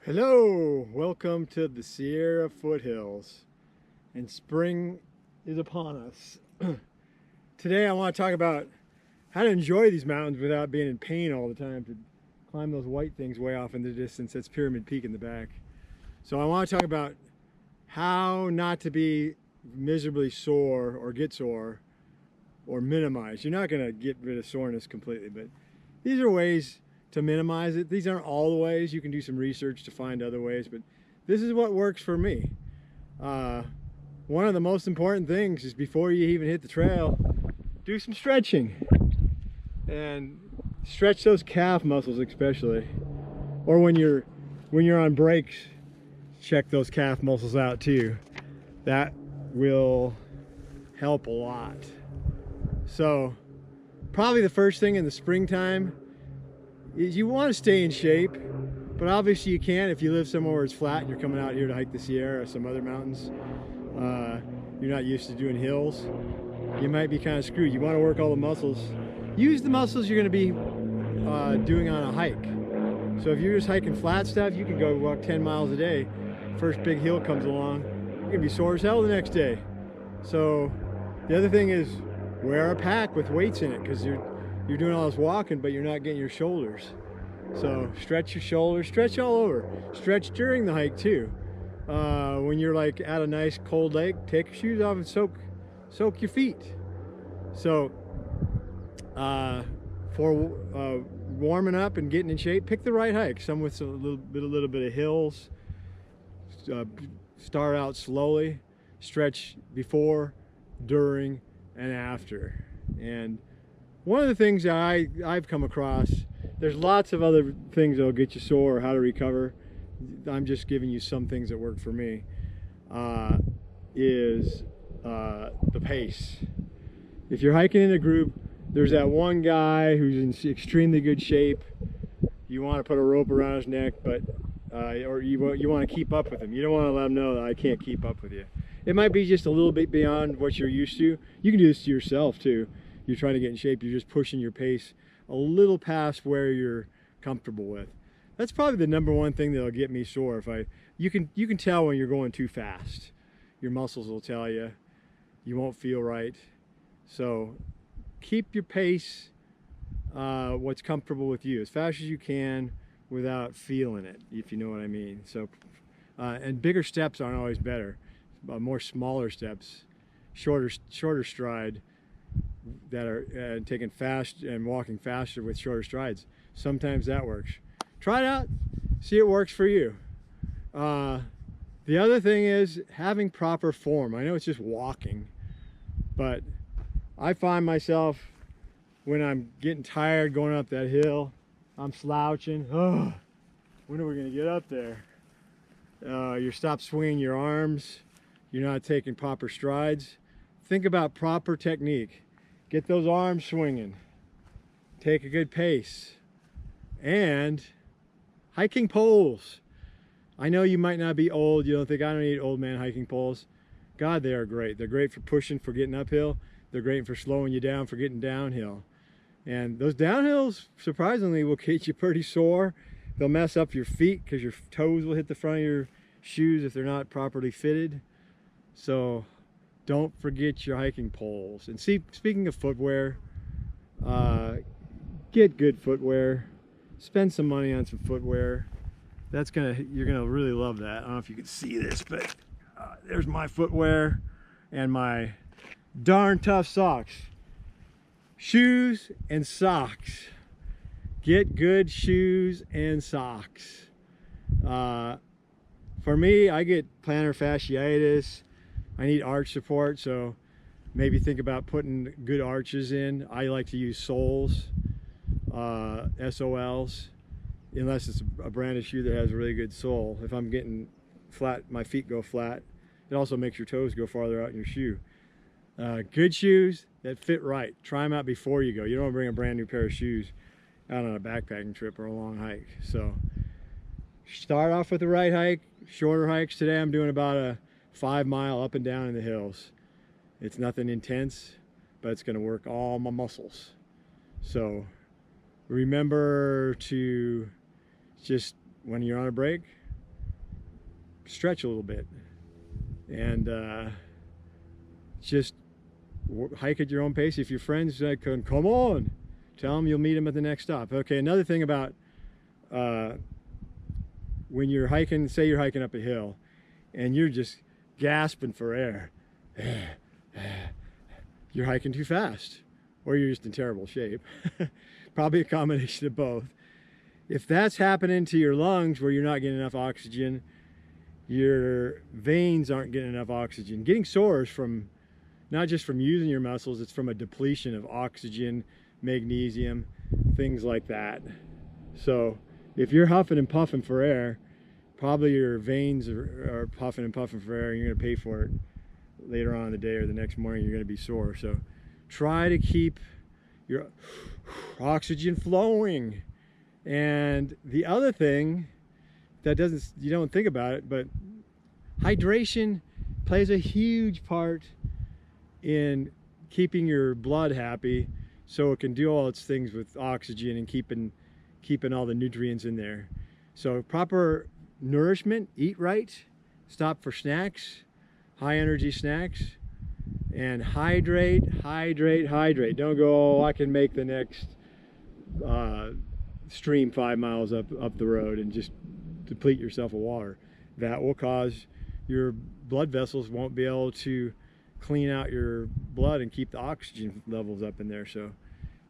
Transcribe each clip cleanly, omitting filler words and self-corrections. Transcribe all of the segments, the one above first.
Hello, welcome to the Sierra foothills, and spring is upon us. Today I want to talk about how to enjoy these mountains without being in pain all the time to climb those white things way off in the distance. That's Pyramid Peak in the back. So I want to talk about how not to be miserably sore or get sore or minimize. You're not going to get rid of soreness completely, but these are ways to minimize it. These aren't all the ways. You can do some research to find other ways, but this is what works for me. One of the most important things is before you even hit the trail, do some stretching and stretch those calf muscles especially. Or when you're on breaks, check those calf muscles out too. That will help a lot. So probably the first thing in the springtime is you want to stay in shape, but obviously you can't if you live somewhere where it's flat and you're coming out here to hike the Sierra or some other mountains. You're not used to doing hills. You might be kind of screwed. You want to work all the muscles. Use the muscles you're going to be doing on a hike. So if you're just hiking flat stuff, you can go walk 10 miles a day. First big hill comes along, you're going to be sore as hell the next day. So the other thing is wear a pack with weights in it, because you're doing all this walking, but you're not getting your shoulders. So stretch your shoulders, stretch all over. Stretch during the hike too. When you're like at a nice cold lake, take your shoes off and soak your feet. So for warming up and getting in shape, pick the right hike. Some with a little bit of hills. Start out slowly. Stretch before, during, and after. And one of the things that I've come across, there's lots of other things that'll get you sore or how to recover. I'm just giving you some things that work for me. Is the pace. If you're hiking in a group, there's that one guy who's in extremely good shape. You want to put a rope around his neck, but or you want to keep up with him. You don't want to let him know that I can't keep up with you. It might be just a little bit beyond what you're used to. You can do this to yourself too. You're trying to get in shape, you're just pushing your pace a little past where you're comfortable with. That's probably the number one thing that'll get me sore. You can tell when you're going too fast. Your muscles will tell you. You won't feel right. So keep your pace what's comfortable with you as fast as you can without feeling it, if you know what I mean. So and bigger steps aren't always better. More smaller steps, shorter stride, that are taken fast and walking faster with shorter strides. Sometimes that works. Try it out, see it works for you. The other thing is having proper form. I know it's just walking, but I find myself when I'm getting tired going up that hill, I'm slouching. Oh, when are we gonna get up there? You stop swinging your arms. You're not taking proper strides. Think about proper technique. Get those arms swinging. Take a good pace. And hiking poles. I know you might not be old. You don't think I don't need old man hiking poles. God, they are great. They're great for pushing, for getting uphill. They're great for slowing you down, for getting downhill. And those downhills, surprisingly, will get you pretty sore. They'll mess up your feet because your toes will hit the front of your shoes if they're not properly fitted. So don't forget your hiking poles. And see, speaking of footwear, get good footwear. Spend some money on some footwear. You're gonna really love that. I don't know if you can see this, but there's my footwear and my darn tough socks. Shoes and socks. Get good shoes and socks. For me, I get plantar fasciitis. I need arch support, so maybe think about putting good arches in. I like to use soles, SOLs, unless it's a branded shoe that has a really good sole. If I'm getting flat, my feet go flat. It also makes your toes go farther out in your shoe. Good shoes that fit right. Try them out before you go. You don't want to bring a brand new pair of shoes out on a backpacking trip or a long hike. So start off with the right hike. Shorter hikes. Today I'm doing about a 5 mile up and down in the hills. It's nothing intense, but it's going to work all my muscles. So remember to just, when you're on a break, stretch a little bit, and just hike at your own pace. If your friends can, come on, tell them you'll meet them at the next stop. Okay, another thing about when you're hiking, say you're hiking up a hill and you're just gasping for air, you're hiking too fast, or you're just in terrible shape. Probably a combination of both. If that's happening to your lungs where you're not getting enough oxygen, your veins aren't getting enough oxygen. Getting sore is from, not just from using your muscles, it's from a depletion of oxygen, magnesium, things like that. So if you're huffing and puffing for air, probably your veins are puffing and puffing for air, and you're going to pay for it later on in the day or the next morning. You're going to be sore. So try to keep your oxygen flowing. And the other thing that you don't think about it, but hydration plays a huge part in keeping your blood happy, so it can do all its things with oxygen and keeping all the nutrients in there. So proper nourishment, eat right, stop for snacks, high energy snacks, and hydrate. Don't go, oh, I can make the next stream 5 miles up the road and just deplete yourself of water. That will cause your blood vessels won't be able to clean out your blood and keep the oxygen levels up in there. So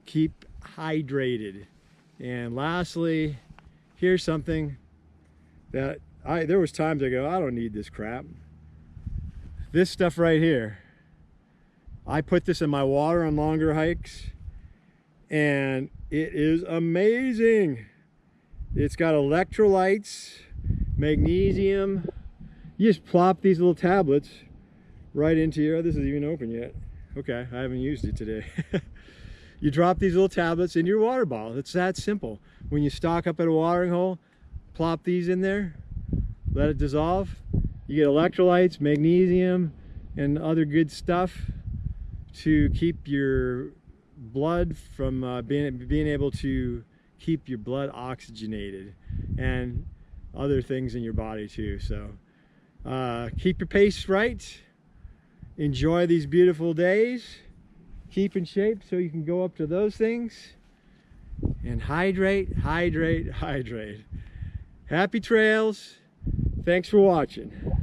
keep hydrated. And lastly, here's something that there was times I go, I don't need this crap. This stuff right here, I put this in my water on longer hikes, and it is amazing. It's got electrolytes, magnesium. You just plop these little tablets right into your, this isn't even open yet. Okay, I haven't used it today. You drop these little tablets in your water bottle. It's that simple. When you stock up at a watering hole, plop these in there, let it dissolve. You get electrolytes, magnesium, and other good stuff to keep your blood from being able to keep your blood oxygenated, and other things in your body too. So keep your pace right, enjoy these beautiful days, keep in shape so you can go up to those things, and hydrate. Happy trails. Thanks for watching.